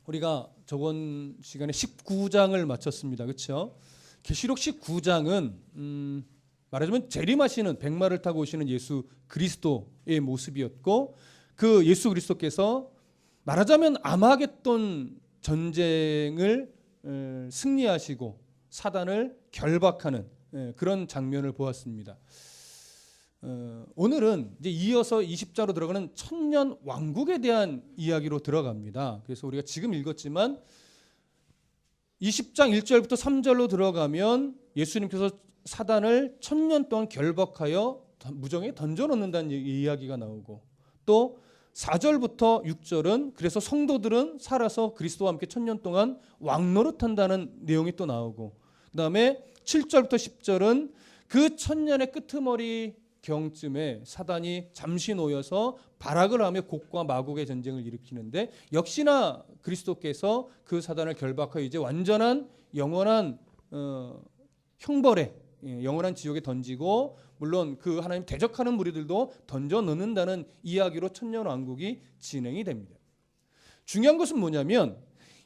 우리가 저번 시간에 19장을 마쳤습니다. 그렇죠? 계시록 19장은 말하자면 재림하시는 백마를 타고 오시는 예수 그리스도의 모습이었고, 그 예수 그리스도께서 말하자면 아마겟돈 전쟁을 승리하시고 사단을 결박하는 그런 장면을 보았습니다. 오늘은 이제 이어서 20장으로 들어가는 천년 왕국에 대한 이야기로 들어갑니다. 그래서 우리가 지금 읽었지만 20장 1절부터 3절로 들어가면 예수님께서 사단을 1000년 동안 결박하여 무정에 던져놓는다는 이야기가 나오고, 또 4절부터 6절은 그래서 성도들은 살아서 그리스도와 함께 1000년 동안 왕노릇한다는 내용이 또 나오고, 그 다음에 7절부터 10절은 그 1000년의 끄트머리 경쯤에 사단이 잠시 놓여서 발악을 하며 곡과 마곡의 전쟁을 일으키는데, 역시나 그리스도께서 그 사단을 결박하여 이제 완전한 영원한 형벌에, 영원한 지옥에 던지고, 물론 그 하나님 대적하는 무리들도 던져 넣는다는 이야기로 천년왕국이 진행이 됩니다. 중요한 것은 뭐냐면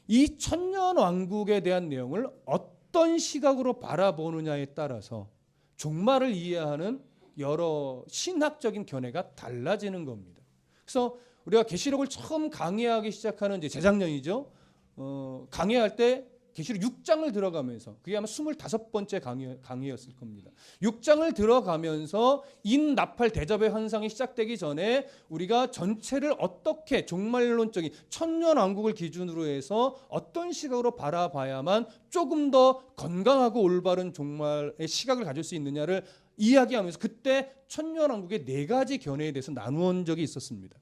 이 천년왕국에 대한 내용을 어떤 시각으로 바라보느냐에 따라서 종말을 이해하는 여러 신학적인 견해가 달라지는 겁니다. 그래서 우리가 계시록을 처음 강의하기 시작하는 이제 재작년이죠. 강의할 때 계시록 6장을 들어가면서, 그게 아마 25번째 강의였을 겁니다. 6장을 들어가면서 인나팔 대접의 환상이 시작되기 전에 우리가 전체를 어떻게 종말론적인 천년왕국을 기준으로 해서 어떤 시각으로 바라봐야만 조금 더 건강하고 올바른 종말의 시각을 가질 수 있느냐를 이야기하면서 그때 천년왕국의 4가지 견해에 대해서 나누은 적이 있었습니다.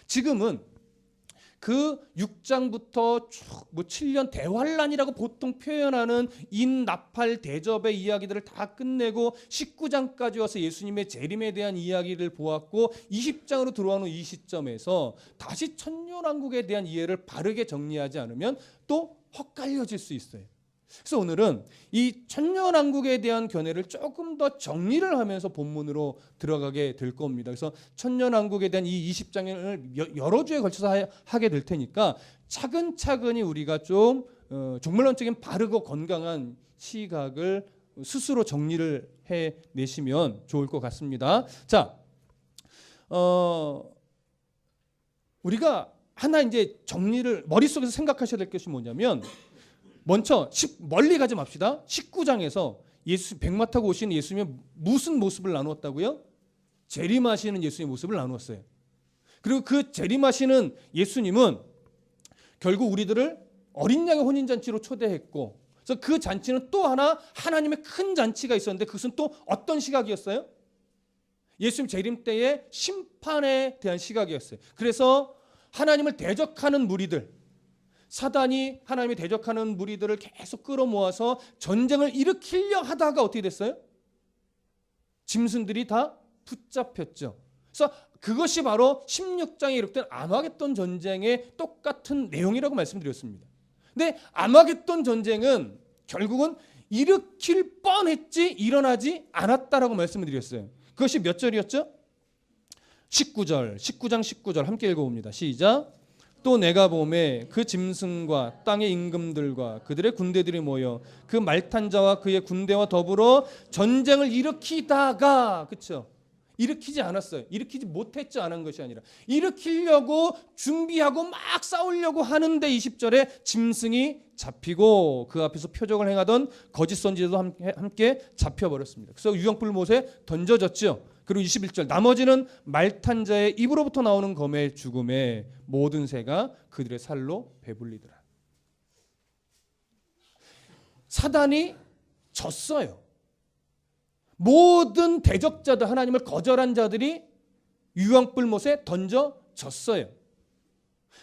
지금은 그 6장부터 쭉 7년 대환란이라고 보통 표현하는 인나팔 대접의 이야기들을 다 끝내고 19장까지 와서 예수님의 재림에 대한 이야기를 보았고, 20장으로 들어오는 이 시점에서 다시 천년왕국에 대한 이해를 바르게 정리하지 않으면 또 헛갈려질 수 있어요. 그래서 오늘은 이 천년왕국에 대한 견해를 조금 더 정리를 하면서 본문으로 들어가게 될 겁니다. 그래서 천년왕국에 대한 이 20장을 여러 주에 걸쳐서 하게 될 테니까 차근차근히 우리가 좀 종말론적인 바르고 건강한 시각을 스스로 정리를 해내시면 좋을 것 같습니다. 자, 우리가 하나 이제 정리를 머릿속에서 생각하셔야 될 것이 뭐냐면, 먼저 멀리 가지 맙시다. 19장에서 백마 타고 오시는 예수님의 무슨 모습을 나누었다고요? 재림하시는 예수님의 모습을 나누었어요. 그리고 그 재림하시는 예수님은 결국 우리들을 어린 양의 혼인잔치로 초대했고, 그래서 그 잔치는 또 하나 하나님의 큰 잔치가 있었는데, 그것은 또 어떤 시각이었어요? 예수님 재림 때의 심판에 대한 시각이었어요. 그래서 하나님을 대적하는 무리들, 사단이 하나님이 대적하는 무리들을 계속 끌어모아서 전쟁을 일으키려 하다가 어떻게 됐어요? 짐승들이 다 붙잡혔죠. 그래서 그것이 바로 16장에 기록된 아마겟돈 전쟁의 똑같은 내용이라고 말씀드렸습니다. 근데 아마겟돈 전쟁은 결국은 일으킬 뻔했지 일어나지 않았다라고 말씀을 드렸어요. 그것이 몇 절이었죠? 19장 19절 함께 읽어봅니다. 시작. 또 내가 보매 그 짐승과 땅의 임금들과 그들의 군대들이 모여 그 말탄 자와 그의 군대와 더불어 전쟁을 일으키다가, 그렇죠? 일으키지 않았어요. 일으키지 못했지 않은 것이 아니라 일으키려고 준비하고 막 싸우려고 하는데 20절에 짐승이 잡히고 그 앞에서 표적을 행하던 거짓 선지자도 함께 잡혀버렸습니다. 그래서 유황불 못에 던져졌죠. 그리고 21절 나머지는 말탄 자의 입으로부터 나오는 검의 죽음에 모든 새가 그들의 살로 배불리더라. 사단이 졌어요. 모든 대적자들, 하나님을 거절한 자들이 유황불 못에 던져졌어요.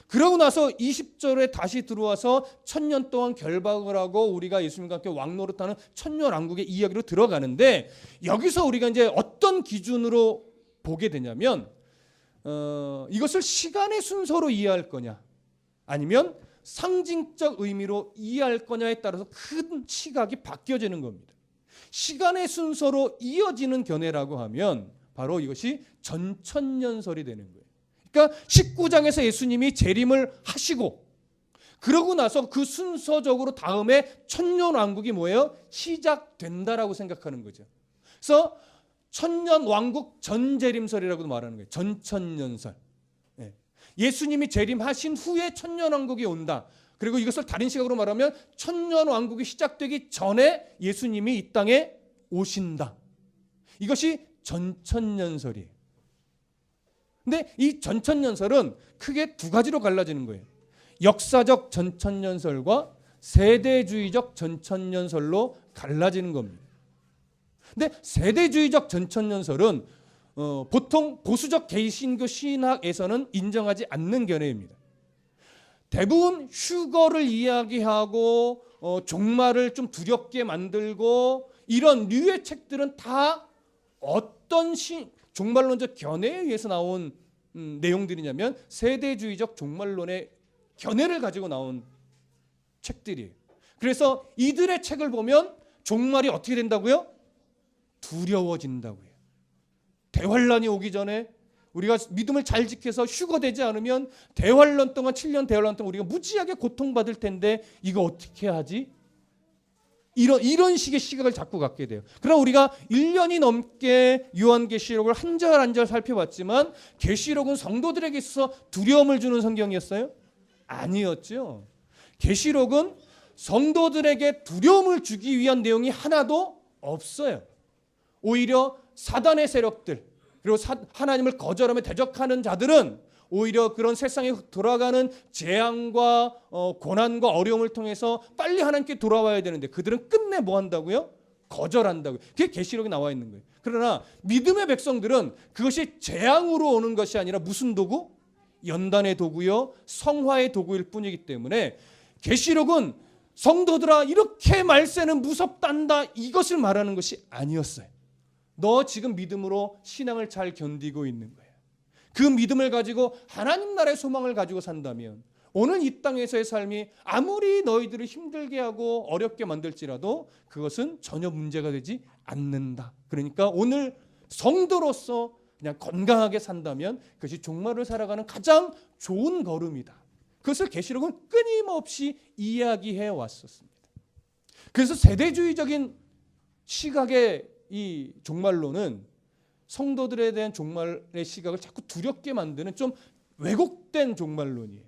그러고 나서 20절에 다시 들어와서 1000년 동안 결박을 하고 우리가 예수님과 함께 왕노릇하는 천년왕국의 이야기로 들어가는데, 여기서 우리가 이제 어떤 기준으로 보게 되냐면, 이것을 시간의 순서로 이해할 거냐 아니면 상징적 의미로 이해할 거냐에 따라서 큰 시각이 바뀌어지는 겁니다. 시간의 순서로 이어지는 견해라고 하면 바로 이것이 전천년설이 되는 거예요. 그러니까 19장에서 예수님이 재림을 하시고 그러고 나서 그 순서적으로 다음에 천년왕국이 뭐예요? 시작된다라고 생각하는 거죠. 그래서 천년왕국 전재림설이라고도 말하는 거예요. 전천년설. 예수님이 재림하신 후에 천년왕국이 온다. 그리고 이것을 다른 시각으로 말하면 천년왕국이 시작되기 전에 예수님이 이 땅에 오신다. 이것이 전천년설이에요. 근데 이 전천년설은 크게 두 가지로 갈라지는 거예요. 역사적 전천년설과 세대주의적 전천년설로 갈라지는 겁니다. 근데 세대주의적 전천년설은 보통 보수적 개신교 신학에서는 인정하지 않는 견해입니다. 대부분 휴거를 이야기하고 종말을 좀 두렵게 만들고 이런 류의 책들은 다 어떤 종말론적 견해에 의해서 나온 내용들이냐면 세대주의적 종말론의 견해를 가지고 나온 책들이에요. 그래서 이들의 책을 보면 종말이 어떻게 된다고요? 두려워진다고요. 대환란이 오기 전에 우리가 믿음을 잘 지켜서 휴거되지 않으면 대환란 동안 7년 대환란 동안 우리가 무지하게 고통받을 텐데 이거 어떻게 하지? 이런 식의 시각을 자꾸 갖게 돼요. 그럼 우리가 1년이 넘게 요한계시록을 한 절 한 절 살펴봤지만 계시록은 성도들에게 있어서 두려움을 주는 성경이었어요? 아니었죠. 계시록은 성도들에게 두려움을 주기 위한 내용이 하나도 없어요. 오히려 사단의 세력들 그리고 하나님을 거절하며 대적하는 자들은 오히려 그런 세상에 돌아가는 재앙과 고난과 어려움을 통해서 빨리 하나님께 돌아와야 되는데 그들은 끝내 뭐 한다고요? 거절한다고요. 그게 계시록에 나와 있는 거예요. 그러나 믿음의 백성들은 그것이 재앙으로 오는 것이 아니라 무슨 도구? 연단의 도구요, 성화의 도구일 뿐이기 때문에 계시록은 성도들아 이렇게 말세는 무섭단다 이것을 말하는 것이 아니었어요. 너 지금 믿음으로 신앙을 잘 견디고 있는 거예요. 그 믿음을 가지고 하나님 나라의 소망을 가지고 산다면 오늘 이 땅에서의 삶이 아무리 너희들을 힘들게 하고 어렵게 만들지라도 그것은 전혀 문제가 되지 않는다. 그러니까 오늘 성도로서 그냥 건강하게 산다면 그것이 종말을 살아가는 가장 좋은 걸음이다. 그것을 계시록은 끊임없이 이야기해 왔었습니다. 그래서 세대주의적인 시각의 이 종말론은 성도들에 대한 종말의 시각을 자꾸 두렵게 만드는 좀 왜곡된 종말론이에요.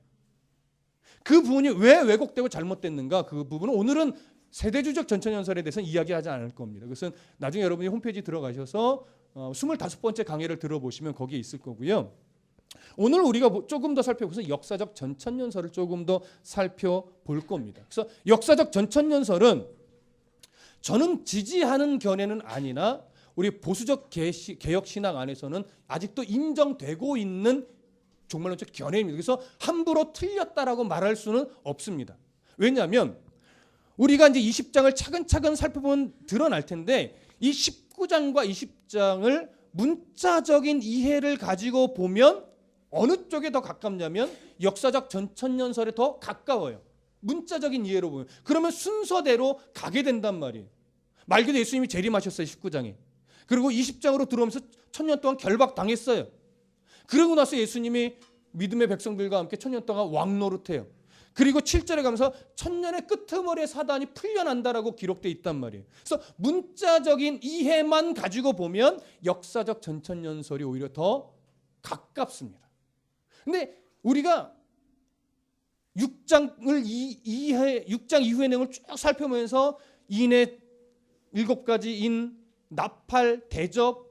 그 부분이 왜 왜곡되고 잘못됐는가 그 부분은 오늘은 세대주의적 전천년설에 대해서는 이야기하지 않을 겁니다. 그것은 나중에 여러분이 홈페이지 들어가셔서 25번째 강의를 들어보시면 거기에 있을 거고요. 오늘 우리가 조금 더 살펴보면서 역사적 전천년설을 조금 더 살펴볼 겁니다. 그래서 역사적 전천년설은 저는 지지하는 견해는 아니나 우리 보수적 개혁신학 안에서는 아직도 인정되고 있는 종말론적 견해입니다. 그래서 함부로 틀렸다라고 말할 수는 없습니다. 왜냐하면 우리가 이제 20장을 차근차근 살펴보면 드러날 텐데 이 19장과 20장을 문자적인 이해를 가지고 보면 어느 쪽에 더 가깝냐면 역사적 전천년설에 더 가까워요. 문자적인 이해로 보면. 그러면 순서대로 가게 된단 말이에요. 말 그대로 예수님이 재림하셨어요. 19장에. 그리고 20장으로 들어오면서 1000년 동안 결박당했어요. 그러고 나서 예수님이 믿음의 백성들과 함께 1000년 동안 왕노릇해요. 그리고 7절에 가면서 1000년의 끄트머리에 사단이 풀려난다라고 기록되어 있단 말이에요. 그래서 문자적인 이해만 가지고 보면 역사적 전천년설이 오히려 더 가깝습니다. 근데 우리가 6장 이후의 내용을 쭉 살펴보면서 인의 7가지 인, 나팔, 대접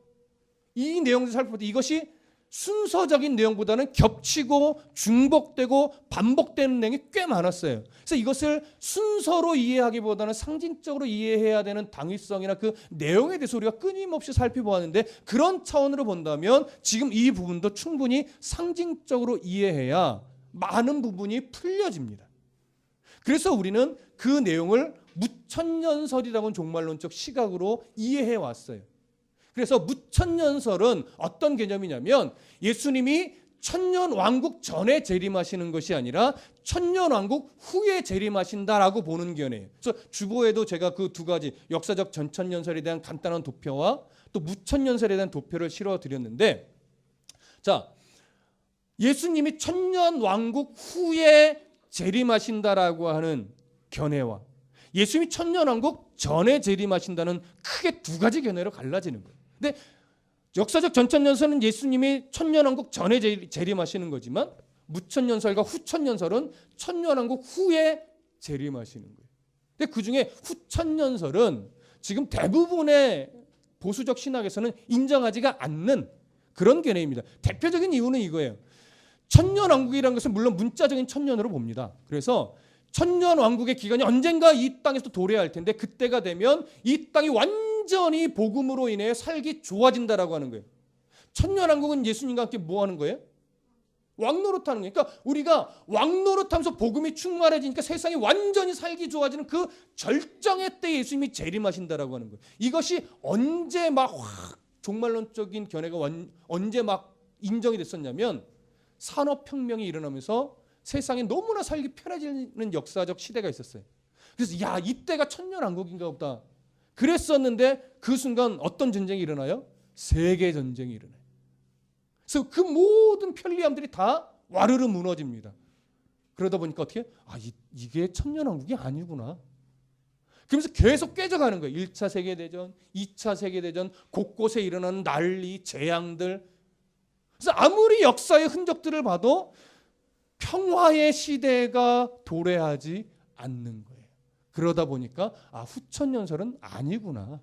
이 내용을 살펴볼 때 이것이 순서적인 내용보다는 겹치고 중복되고 반복되는 내용이 꽤 많았어요. 그래서 이것을 순서로 이해하기보다는 상징적으로 이해해야 되는 당위성이나 그 내용에 대해서 우리가 끊임없이 살펴보았는데 그런 차원으로 본다면 지금 이 부분도 충분히 상징적으로 이해해야 많은 부분이 풀려집니다. 그래서 우리는 그 내용을 무천년설이라는 종말론적 시각으로 이해해 왔어요. 그래서 무천년설은 어떤 개념이냐면 예수님이 천년왕국 전에 재림하시는 것이 아니라 천년왕국 후에 재림하신다라고 보는 견해예요. 그래서 주보에도 제가 그 두 가지 역사적 전천년설에 대한 간단한 도표와 또 무천년설에 대한 도표를 실어드렸는데 자, 예수님이 천년왕국 후에 재림하신다라고 하는 견해와 예수님이 천년왕국 전에 재림하신다는 크게 두 가지 견해로 갈라지는 거예요. 근데 역사적 전천년설은 예수님이 천년왕국 전에 재림하시는 거지만 무천년설과 후천년설은 천년왕국 후에 재림하시는 거예요. 근데 그중에 후천년설은 지금 대부분의 보수적 신학에서는 인정하지가 않는 그런 견해입니다. 대표적인 이유는 이거예요. 천년왕국이라는 것은 물론 문자적인 천년으로 봅니다. 그래서 천년왕국의 기간이 언젠가 이 땅에서 도래할 텐데 그때가 되면 이 땅이 완전히 복음으로 인해 살기 좋아진다라고 하는 거예요. 천년왕국은 예수님과 함께 뭐 하는 거예요? 왕노릇하는 거예요. 그러니까 우리가 왕노릇하면서 복음이 충만해지니까 세상이 완전히 살기 좋아지는 그 절정의 때 예수님이 재림하신다라고 하는 거예요. 이것이 언제 막 확 종말론적인 견해가 언제 막 인정이 됐었냐면 산업혁명이 일어나면서 세상에 너무나 살기 편해지는 역사적 시대가 있었어요. 그래서 야, 이때가 천년왕국인가 보다 그랬었는데 그 순간 어떤 전쟁이 일어나요? 세계전쟁이 일어나요. 그래서 그 모든 편리함들이 다 와르르 무너집니다. 그러다 보니까 어떻게? 이게 천년왕국이 아니구나. 그러면서 계속 깨져가는 거예요. 1차 세계대전, 2차 세계대전, 곳곳에 일어나는 난리, 재앙들. 그래서 아무리 역사의 흔적들을 봐도 평화의 시대가 도래하지 않는 거예요. 그러다 보니까 후천년설은 아니구나.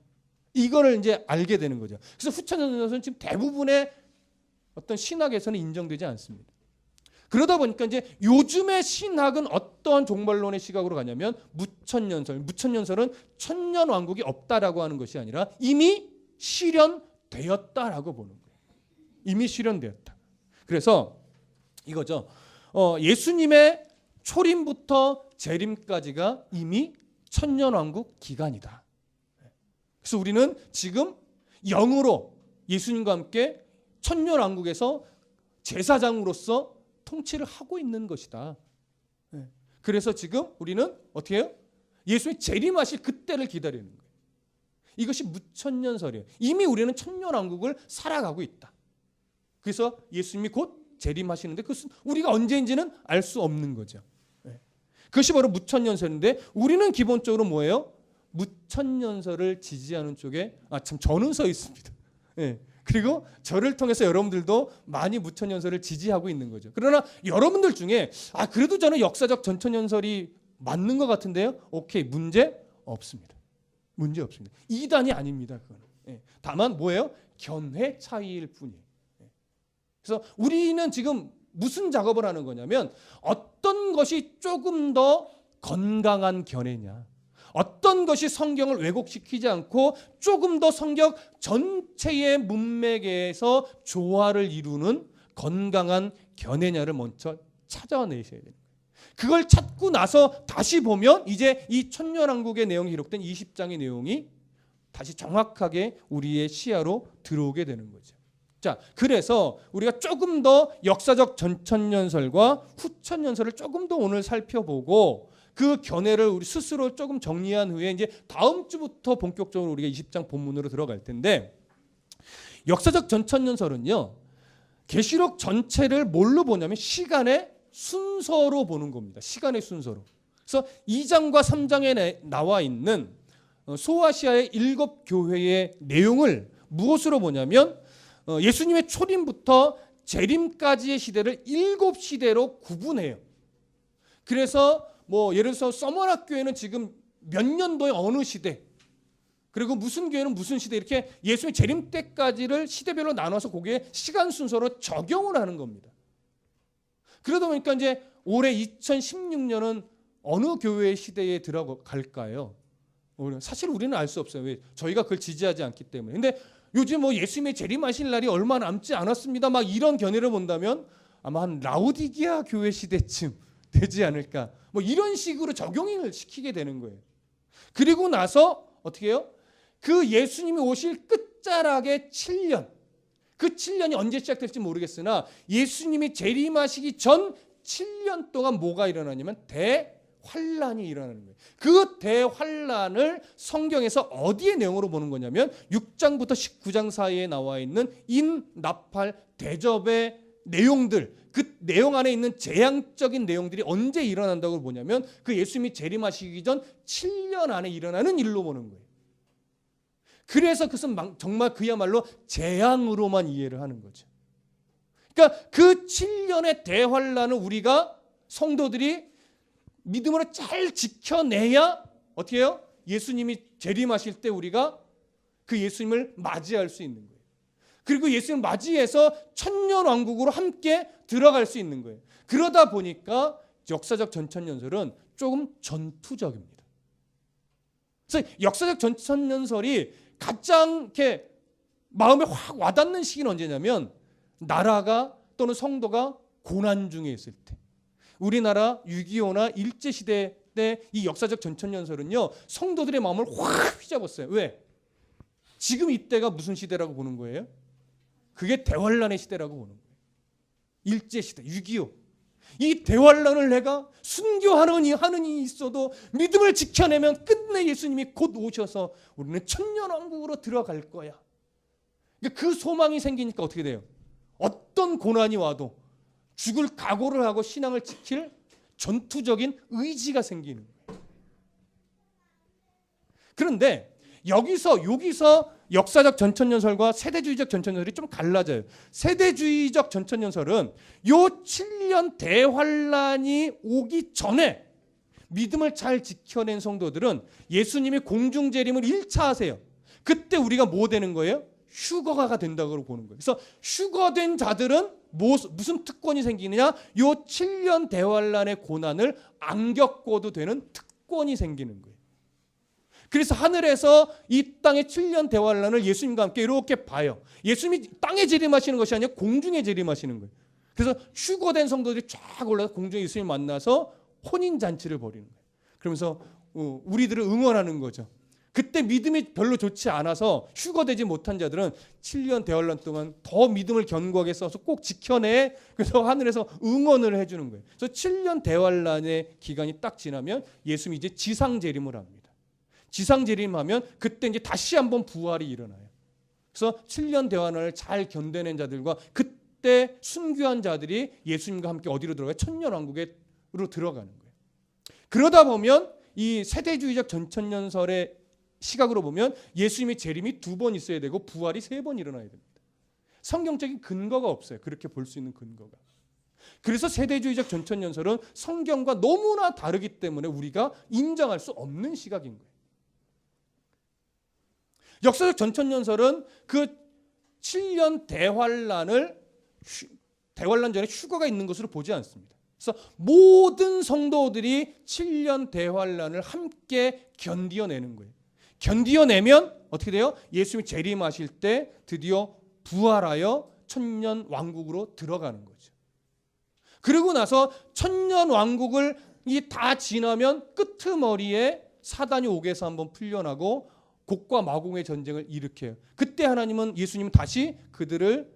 이거를 이제 알게 되는 거죠. 그래서 후천년설은 지금 대부분의 어떤 신학에서는 인정되지 않습니다. 그러다 보니까 이제 요즘의 신학은 어떤 종말론의 시각으로 가냐면 무천년설. 무천년설은 천년왕국이 없다라고 하는 것이 아니라 이미 실현되었다라고 보는 거예요. 이미 실현되었다. 그래서 이거죠. 예수님의 초림부터 재림까지가 이미 천년왕국 기간이다. 그래서 우리는 지금 영으로 예수님과 함께 천년왕국에서 제사장으로서 통치를 하고 있는 것이다. 그래서 지금 우리는 어떻게 해요? 예수님이 재림하실 그때를 기다리는 거예요. 이것이 무천년설이에요. 이미 우리는 천년왕국을 살아가고 있다. 그래서 예수님이 곧 재림하시는데 그것은 우리가 언제인지는 알 수 없는 거죠. 그것이 바로 무천년설인데 우리는 기본적으로 뭐예요? 무천년설을 지지하는 쪽에 참 저는 서 있습니다. 그리고 저를 통해서 여러분들도 많이 무천년설을 지지하고 있는 거죠. 그러나 여러분들 중에 그래도 저는 역사적 전천년설이 맞는 것 같은데요. 오케이, 문제 없습니다. 문제 없습니다. 이단이 아닙니다. 그거는. 다만 뭐예요? 견해 차이일 뿐이에요. 그래서 우리는 지금 무슨 작업을 하는 거냐면 어떤 것이 조금 더 건강한 견해냐, 어떤 것이 성경을 왜곡시키지 않고 조금 더 성경 전체의 문맥에서 조화를 이루는 건강한 견해냐를 먼저 찾아내셔야 됩니다. 그걸 찾고 나서 다시 보면 이제 이 천년왕국의 내용이 기록된 20장의 내용이 다시 정확하게 우리의 시야로 들어오게 되는 거죠. 자, 그래서 우리가 조금 더 역사적 전천년설과 후천년설을 조금 더 오늘 살펴보고 그 견해를 우리 스스로 조금 정리한 후에 이제 다음 주부터 본격적으로 우리가 20장 본문으로 들어갈 텐데 역사적 전천년설은요. 계시록 전체를 뭘로 보냐면 시간의 순서로 보는 겁니다. 시간의 순서로. 그래서 2장과 3장에 나와 있는 소아시아의 7교회의 내용을 무엇으로 보냐면 예수님의 초림부터 재림까지의 시대를 7시대로 구분해요. 그래서 예를 들어서 서머락 교회는 지금 몇 년도의 어느 시대, 그리고 무슨 교회는 무슨 시대, 이렇게 예수님의 재림 때까지를 시대별로 나눠서 거기에 시간 순서로 적용을 하는 겁니다. 그러다 보니까 이제 올해 2016년은 어느 교회의 시대에 들어갈까요? 사실 우리는 알 수 없어요. 왜? 저희가 그걸 지지하지 않기 때문에. 근데 요즘 예수님의 재림하실 날이 얼마 남지 않았습니다. 막 이런 견해를 본다면 아마 한 라오디게아 교회 시대쯤 되지 않을까. 이런 식으로 적용을 시키게 되는 거예요. 그리고 나서 어떻게 해요? 그 예수님이 오실 끝자락의 7년. 그 7년이 언제 시작될지 모르겠으나 예수님이 재림하시기 전 7년 동안 뭐가 일어나냐면 대환란이 일어나는 거예요. 그 대환란을 성경에서 어디의 내용으로 보는 거냐면 6장부터 19장 사이에 나와 있는 인나팔 대접의 내용들, 그 내용 안에 있는 재앙적인 내용들이 언제 일어난다고 보냐면 그 예수님이 재림하시기 전 7년 안에 일어나는 일로 보는 거예요. 그래서 그것은 정말 그야말로 재앙으로만 이해를 하는 거죠. 그러니까 그 7년의 대환란을 우리가 성도들이 믿음으로 잘 지켜내야 어떻게 해요? 예수님이 재림하실 때 우리가 그 예수님을 맞이할 수 있는 거예요. 그리고 예수님을 맞이해서 천년왕국으로 함께 들어갈 수 있는 거예요. 그러다 보니까 역사적 전천년설은 조금 전투적입니다. 그래서 역사적 전천년설이 가장 이렇게 마음에 확 와닿는 시기는 언제냐면 나라가 또는 성도가 고난 중에 있을 때. 우리나라 6.25나 일제시대 때 이 역사적 전천년설은요 성도들의 마음을 확 휘잡았어요. 왜? 지금 이때가 무슨 시대라고 보는 거예요? 그게 대환란의 시대라고 보는 거예요. 일제시대 6.25. 이 대환란을 내가 순교하는 이 있어도 믿음을 지켜내면 끝내 예수님이 곧 오셔서 우리는 천년왕국으로 들어갈 거야. 그 소망이 생기니까 어떻게 돼요? 어떤 고난이 와도 죽을 각오를 하고 신앙을 지킬 전투적인 의지가 생기는 거예요. 그런데 여기서 역사적 전천년설과 세대주의적 전천년설이 좀 갈라져요. 세대주의적 전천년설은 요 7년 대환란이 오기 전에 믿음을 잘 지켜낸 성도들은 예수님이 공중재림을 1차 하세요. 그때 우리가 뭐 되는 거예요? 휴거가 된다고 보는 거예요. 그래서 휴거된 자들은 무슨 특권이 생기느냐? 요 7년 대환란의 고난을 안 겪어도 되는 특권이 생기는 거예요. 그래서 하늘에서 이 땅의 7년 대환란을 예수님과 함께 이렇게 봐요. 예수님이 땅에 재림하시는 것이 아니라 공중에 재림하시는 거예요. 그래서 휴거된 성도들이 쫙 올라서 공중에 예수님 만나서 혼인잔치를 벌이는 거예요. 그러면서 우리들을 응원하는 거죠. 그때 믿음이 별로 좋지 않아서 휴거되지 못한 자들은 7년 대환란 동안 더 믿음을 견고하게 써서 꼭 지켜내. 그래서 하늘에서 응원을 해주는 거예요. 그래서 7년 대환란의 기간이 딱 지나면 예수님이 이제 지상 재림을 합니다. 지상 재림하면 그때 이제 다시 한번 부활이 일어나요. 그래서 7년 대환란을 잘 견뎌낸 자들과 그때 순교한 자들이 예수님과 함께 어디로 들어가요? 천년왕국으로 들어가는 거예요. 그러다 보면 이 세대주의적 전천년설의 시각으로 보면 예수님의 재림이 2번 있어야 되고 부활이 3번 일어나야 됩니다. 성경적인 근거가 없어요. 그렇게 볼 수 있는 근거가. 그래서 세대주의적 전천년설은 성경과 너무나 다르기 때문에 우리가 인정할 수 없는 시각인 거예요. 역사적 전천년설은 그 7년 대환란 전에 휴거가 있는 것으로 보지 않습니다. 그래서 모든 성도들이 7년 대환란을 함께 견디어내는 거예요. 견디어내면 어떻게 돼요? 예수님이 재림하실 때 드디어 부활하여 천년 왕국으로 들어가는 거죠. 그리고 나서 천년 왕국을 다 지나면 끄트머리에 사단이 옥에서 한번 풀려나고 곡과 마공의 전쟁을 일으켜요. 그때 하나님은 예수님은 다시 그들을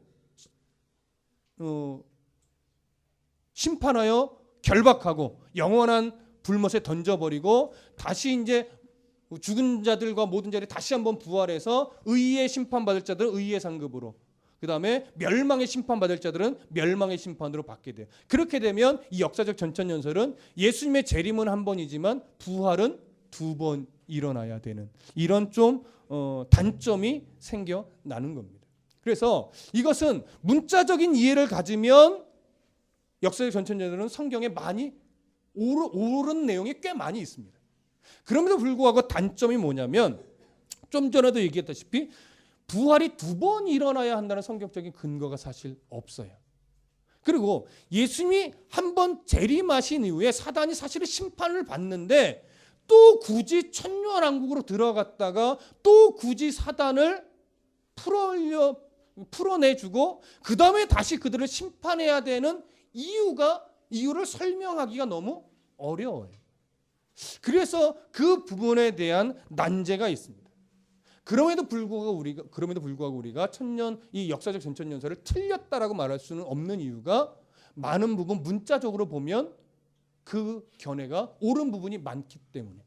심판하여 결박하고 영원한 불못에 던져버리고 다시 이제 죽은 자들과 모든 자들이 다시 한번 부활해서 의의 심판받을 자들은 의의 상급으로, 그 다음에 멸망의 심판받을 자들은 멸망의 심판으로 받게 돼요. 그렇게 되면 이 역사적 전천년설은 예수님의 재림은 한 번이지만 부활은 2번 일어나야 되는 이런 좀 단점이 생겨나는 겁니다. 그래서 이것은 문자적인 이해를 가지면 역사적 전천년설은 성경에 많이 옳은 내용이 꽤 많이 있습니다. 그럼에도 불구하고 단점이 뭐냐면 좀 전에도 얘기했다시피 부활이 2번 일어나야 한다는 성경적인 근거가 사실 없어요. 그리고 예수님이 한번 재림하신 이후에 사단이 사실은 심판을 받는데 또 굳이 천년왕국으로 들어갔다가 또 굳이 사단을 풀어내주고 그 다음에 다시 그들을 심판해야 되는 이유를 설명하기가 너무 어려워요. 그래서 그 부분에 대한 난제가 있습니다. 그럼에도 불구하고 우리가 이 역사적 전천년설을 틀렸다라고 말할 수는 없는 이유가 많은 부분 문자적으로 보면 그 견해가 옳은 부분이 많기 때문에,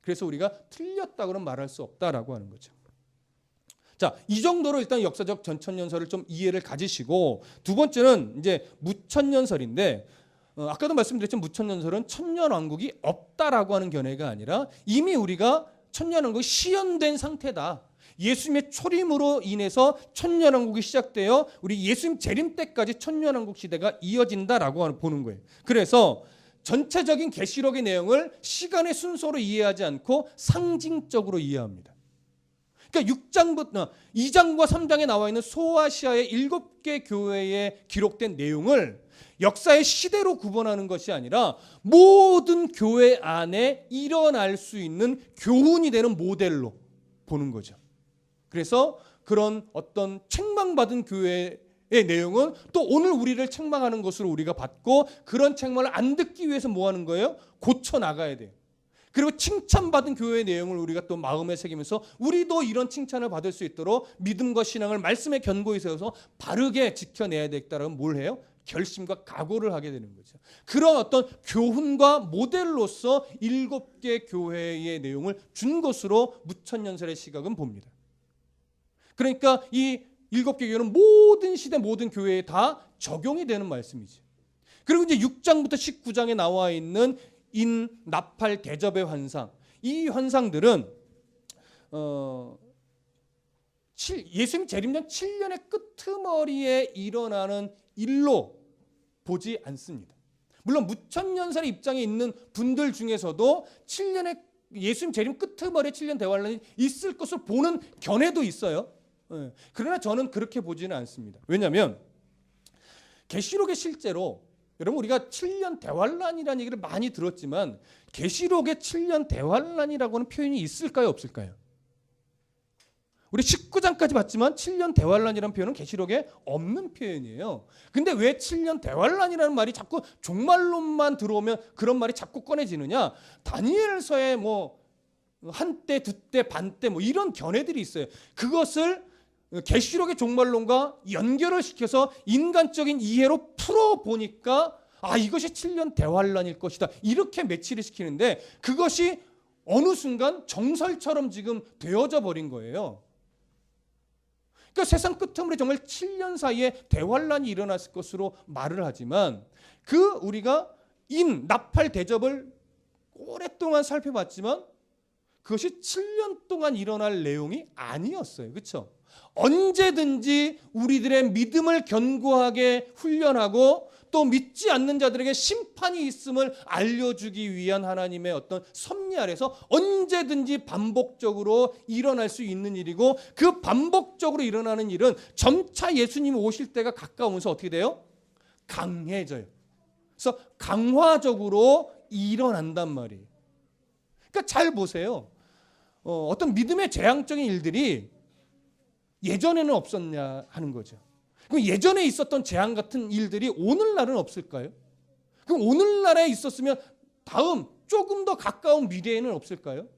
그래서 우리가 틀렸다고는 말할 수 없다라고 하는 거죠. 자, 이 정도로 일단 역사적 전천년설을 좀 이해를 가지시고, 두 번째는 이제 무천년설인데, 아까도 말씀드렸지만 무천년설은 천년왕국이 없다라고 하는 견해가 아니라 이미 우리가 천년왕국이 시현된 상태다. 예수님의 초림으로 인해서 천년왕국이 시작되어 우리 예수님 재림 때까지 천년왕국 시대가 이어진다라고 보는 거예요. 그래서 전체적인 계시록의 내용을 시간의 순서로 이해하지 않고 상징적으로 이해합니다. 그러니까 2장과 3장에 나와 있는 소아시아의 7개 교회에 기록된 내용을 역사의 시대로 구분하는 것이 아니라 모든 교회 안에 일어날 수 있는 교훈이 되는 모델로 보는 거죠. 그래서 그런 어떤 책망받은 교회의 내용은 또 오늘 우리를 책망하는 것으로 우리가 받고, 그런 책망을 안 듣기 위해서 뭐 하는 거예요? 고쳐 나가야 돼요. 그리고 칭찬받은 교회의 내용을 우리가 또 마음에 새기면서 우리도 이런 칭찬을 받을 수 있도록 믿음과 신앙을 말씀의 견고히 세워서 바르게 지켜내야 되겠다라고 뭘 해요? 결심과 각오를 하게 되는 거죠. 그런 어떤 교훈과 모델로서 7개 교회의 내용을 준 것으로 무천년설의 시각은 봅니다. 그러니까 이 7개 교회는 모든 시대 모든 교회에 다 적용이 되는 말씀이죠. 그리고 이제 6장부터 19장에 나와 있는 인, 나팔, 대접의 환상, 이 환상들은 예수님 재림전 7년의 끄트머리에 일어나는 일로 보지 않습니다. 물론 무천년설의 입장에 있는 분들 중에서도 7년의 예수님 재림 끄트머리에 7년 대환란이 있을 것을 보는 견해도 있어요. 그러나 저는 그렇게 보지는 않습니다. 왜냐하면 계시록에 실제로 여러분 우리가 7년 대환란이라는 얘기를 많이 들었지만 계시록에 7년 대환란이라고 하는 표현이 있을까요, 없을까요? 우리 19장까지 봤지만 7년 대환란이라는 표현은 계시록에 없는 표현이에요. 근데 왜 7년 대환란이라는 말이 자꾸 종말론만 들어오면 그런 말이 자꾸 꺼내지느냐? 다니엘서에 뭐 한때, 두때, 반때 뭐 이런 견해들이 있어요. 그것을 계시록의 종말론과 연결을 시켜서 인간적인 이해로 풀어보니까 이것이 7년 대환란일 것이다. 이렇게 매치를 시키는데 그것이 어느 순간 정설처럼 지금 되어져 버린 거예요. 그러니까 세상 끝으로 정말 7년 사이에 대환란이 일어났을 것으로 말을 하지만 우리가 나팔 대접을 오랫동안 살펴봤지만 그것이 7년 동안 일어날 내용이 아니었어요. 그렇죠? 언제든지 우리들의 믿음을 견고하게 훈련하고 또 믿지 않는 자들에게 심판이 있음을 알려주기 위한 하나님의 어떤 섭리 아래서 언제든지 반복적으로 일어날 수 있는 일이고, 그 반복적으로 일어나는 일은 점차 예수님이 오실 때가 가까우면서 어떻게 돼요? 강해져요. 그래서 강화적으로 일어난단 말이에요. 그러니까 잘 보세요. 어떤 믿음의 재앙적인 일들이 예전에는 없었냐 하는 거죠. 그럼 예전에 있었던 재앙 같은 일들이 오늘날은 없을까요? 그럼 오늘날에 있었으면 다음 조금 더 가까운 미래에는 없을까요?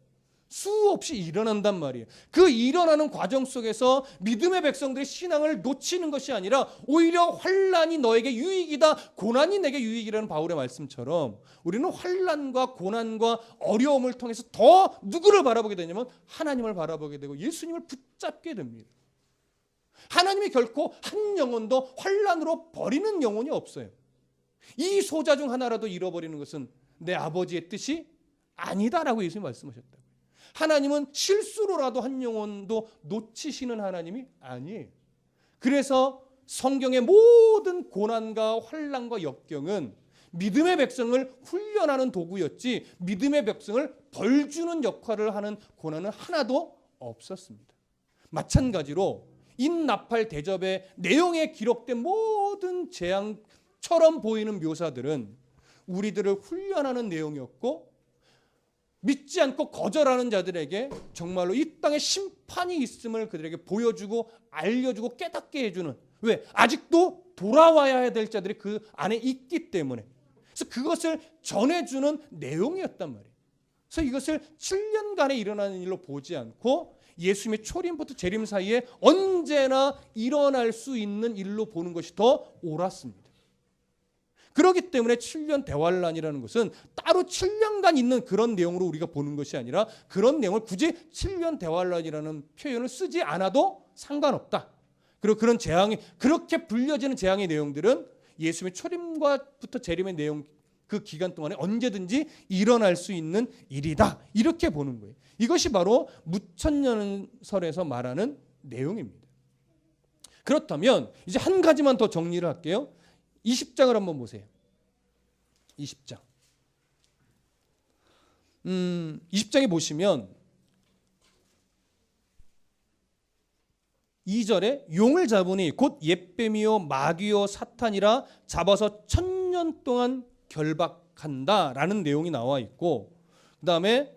수없이 일어난단 말이에요. 그 일어나는 과정 속에서 믿음의 백성들의 신앙을 놓치는 것이 아니라 오히려 환난이 너에게 유익이다, 고난이 내게 유익이라는 바울의 말씀처럼 우리는 환난과 고난과 어려움을 통해서 더 누구를 바라보게 되냐면 하나님을 바라보게 되고 예수님을 붙잡게 됩니다. 하나님이 결코 한 영혼도 환난으로 버리는 영혼이 없어요. 이 소자 중 하나라도 잃어버리는 것은 내 아버지의 뜻이 아니다라고 예수님이 말씀하셨다고요. 하나님은 실수로라도 한 영혼도 놓치시는 하나님이 아니에요. 그래서 성경의 모든 고난과 환난과 역경은 믿음의 백성을 훈련하는 도구였지 믿음의 백성을 벌주는 역할을 하는 고난은 하나도 없었습니다. 마찬가지로 인나팔 대접의 내용에 기록된 모든 재앙처럼 보이는 묘사들은 우리들을 훈련하는 내용이었고, 믿지 않고 거절하는 자들에게 정말로 이 땅에 심판이 있음을 그들에게 보여주고 알려주고 깨닫게 해주는, 왜? 아직도 돌아와야 될 자들이 그 안에 있기 때문에. 그래서 그것을 전해주는 내용이었단 말이에요. 그래서 이것을 7년간에 일어나는 일로 보지 않고 예수님의 초림부터 재림 사이에 언제나 일어날 수 있는 일로 보는 것이 더 옳았습니다. 그렇기 때문에 7년 대환란이라는 것은 따로 7년간 있는 그런 내용으로 우리가 보는 것이 아니라 그런 내용을 굳이 7년 대환란이라는 표현을 쓰지 않아도 상관없다. 그리고 그런 재앙이 그렇게 불려지는 재앙의 내용들은 예수님의 초림과부터 재림의 내용 그 기간 동안에 언제든지 일어날 수 있는 일이다. 이렇게 보는 거예요. 이것이 바로 무천년설에서 말하는 내용입니다. 그렇다면 이제 한 가지만 더 정리를 할게요. 20장을 한번 보세요. 20장. 20장에 보시면 2절에 용을 잡으니 곧 옅뱀이요 마귀요 사탄이라 잡아서 1000년 동안 결박한다라는 내용이 나와 있고, 그 다음에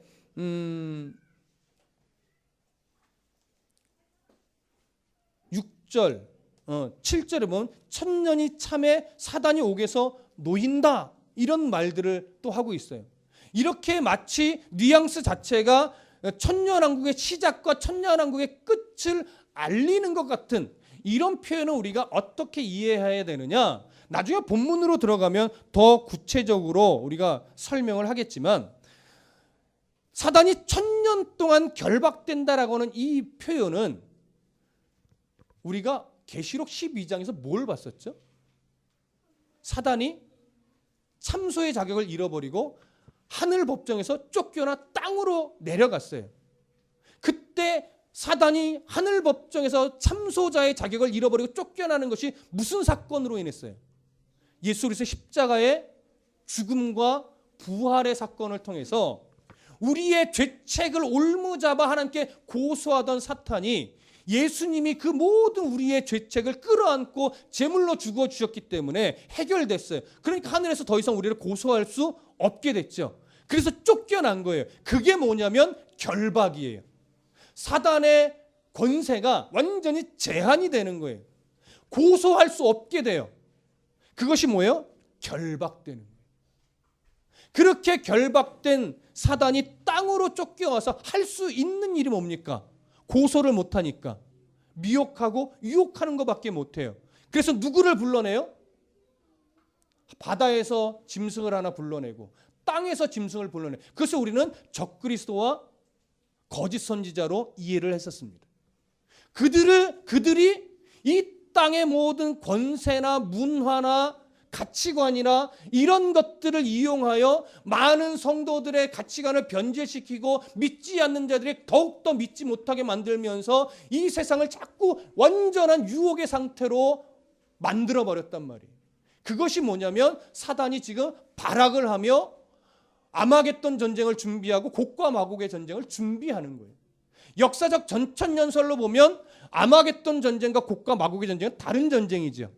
6절 7절에 보면 1000년이 참에 사단이 옥에서 놓인다 이런 말들을 또 하고 있어요. 이렇게 마치 뉘앙스 자체가 천년왕국의 시작과 천년왕국의 끝을 알리는 것 같은 이런 표현을 우리가 어떻게 이해해야 되느냐, 나중에 본문으로 들어가면 더 구체적으로 우리가 설명을 하겠지만, 사단이 1000년 동안 결박된다라고 하는 이 표현은 우리가 계시록 12장에서 뭘 봤었죠? 사단이 참소의 자격을 잃어버리고 하늘 법정에서 쫓겨나 땅으로 내려갔어요. 그때 사단이 하늘 법정에서 참소자의 자격을 잃어버리고 쫓겨나는 것이 무슨 사건으로 인했어요? 예수 그리스도의 십자가의 죽음과 부활의 사건을 통해서 우리의 죄책을 올무잡아 하나님께 고소하던 사탄이 예수님이 그 모든 우리의 죄책을 끌어안고 제물로 죽어주셨기 때문에 해결됐어요. 그러니까 하늘에서 더 이상 우리를 고소할 수 없게 됐죠. 그래서 쫓겨난 거예요. 그게 뭐냐면 결박이에요. 사단의 권세가 완전히 제한이 되는 거예요. 고소할 수 없게 돼요. 그것이 뭐예요? 결박되는 거예요. 그렇게 결박된 사단이 땅으로 쫓겨와서 할 수 있는 일이 뭡니까? 고소를 못하니까 미혹하고 유혹하는 것밖에 못해요. 그래서 누구를 불러내요? 바다에서 짐승을 하나 불러내고 땅에서 짐승을 불러내. 그래서 우리는 적그리스도와 거짓 선지자로 이해를 했었습니다. 그들이 이 땅의 모든 권세나 문화나 가치관이나 이런 것들을 이용하여 많은 성도들의 가치관을 변질시키고 믿지 않는 자들이 더욱더 믿지 못하게 만들면서 이 세상을 자꾸 완전한 유혹의 상태로 만들어버렸단 말이에요. 그것이 뭐냐면 사단이 지금 발악을 하며 아마겟돈 전쟁을 준비하고 곡과 마곡의 전쟁을 준비하는 거예요. 역사적 전천년설로 보면 아마겟돈 전쟁과 곡과 마곡의 전쟁은 다른 전쟁이죠.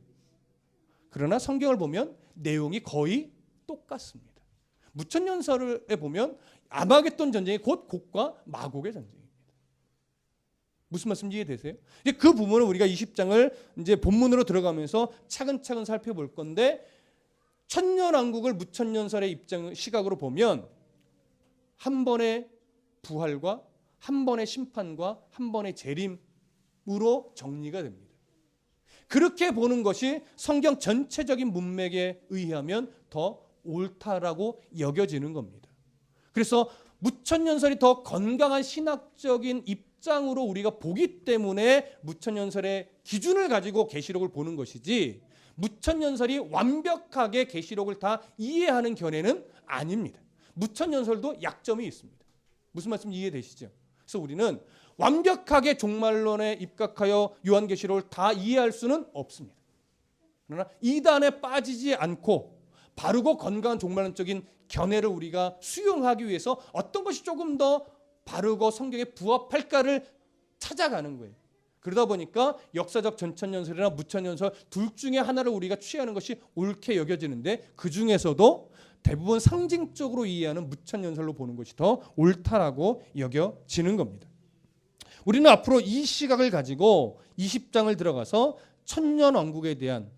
그러나 성경을 보면 내용이 거의 똑같습니다. 무천년설에 보면 아마겟돈 전쟁이 곧 곡과 마곡의 전쟁입니다. 무슨 말씀인지 이해되세요? 이제 그 부분을 우리가 20장을 이제 본문으로 들어가면서 차근차근 살펴볼 건데, 천년왕국을 무천년설의 입장 시각으로 보면 한 번의 부활과 한 번의 심판과 한 번의 재림으로 정리가 됩니다. 그렇게 보는 것이 성경 전체적인 문맥에 의하면 더 옳다라고 여겨지는 겁니다. 그래서 무천년설이 더 건강한 신학적인 입장으로 우리가 보기 때문에 무천년설의 기준을 가지고 계시록을 보는 것이지, 무천년설이 완벽하게 계시록을 다 이해하는 견해는 아닙니다. 무천년설도 약점이 있습니다. 무슨 말씀인지 이해되시죠? 그래서 우리는 완벽하게 종말론에 입각하여 요한계시록을 다 이해할 수는 없습니다. 그러나 이단에 빠지지 않고 바르고 건강한 종말론적인 견해를 우리가 수용하기 위해서 어떤 것이 조금 더 바르고 성경에 부합할까를 찾아가는 거예요. 그러다 보니까 역사적 전천년설이나 무천년설 둘 중에 하나를 우리가 취하는 것이 옳게 여겨지는데, 그 중에서도 대부분 상징적으로 이해하는 무천년설로 보는 것이 더 옳다라고 여겨지는 겁니다. 우리는 앞으로 이 시각을 가지고 20장을 들어가서 천년왕국에 대한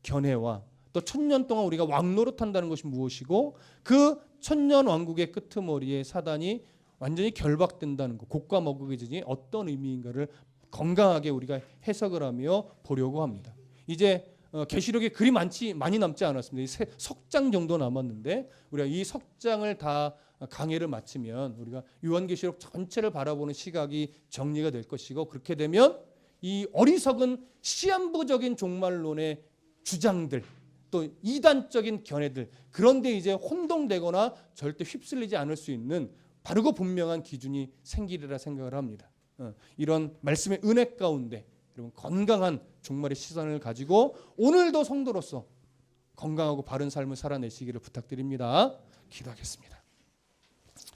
견해와 또 1000년 동안 우리가 왕노릇한다는 것이 무엇이고, 그 천년왕국의 끄트머리에 사단이 완전히 결박된다는 것, 곡과 마곡의 전쟁이 어떤 의미인가를 건강하게 우리가 해석을 하며 보려고 합니다. 이제 계시록에 글이 많이 남지 않았습니다. 석장 정도 남았는데 우리가 이 석장을 다 강해를 마치면 우리가 요한계시록 전체를 바라보는 시각이 정리가 될 것이고, 그렇게 되면 이 어리석은 시한부적인 종말론의 주장들, 또 이단적인 견해들, 그런데 이제 혼동되거나 절대 휩쓸리지 않을 수 있는 바르고 분명한 기준이 생기리라 생각을 합니다. 이런 말씀의 은혜 가운데 여러분 건강한 종말의 시선을 가지고 오늘도 성도로서 건강하고 바른 삶을 살아내시기를 부탁드립니다. 기도하겠습니다.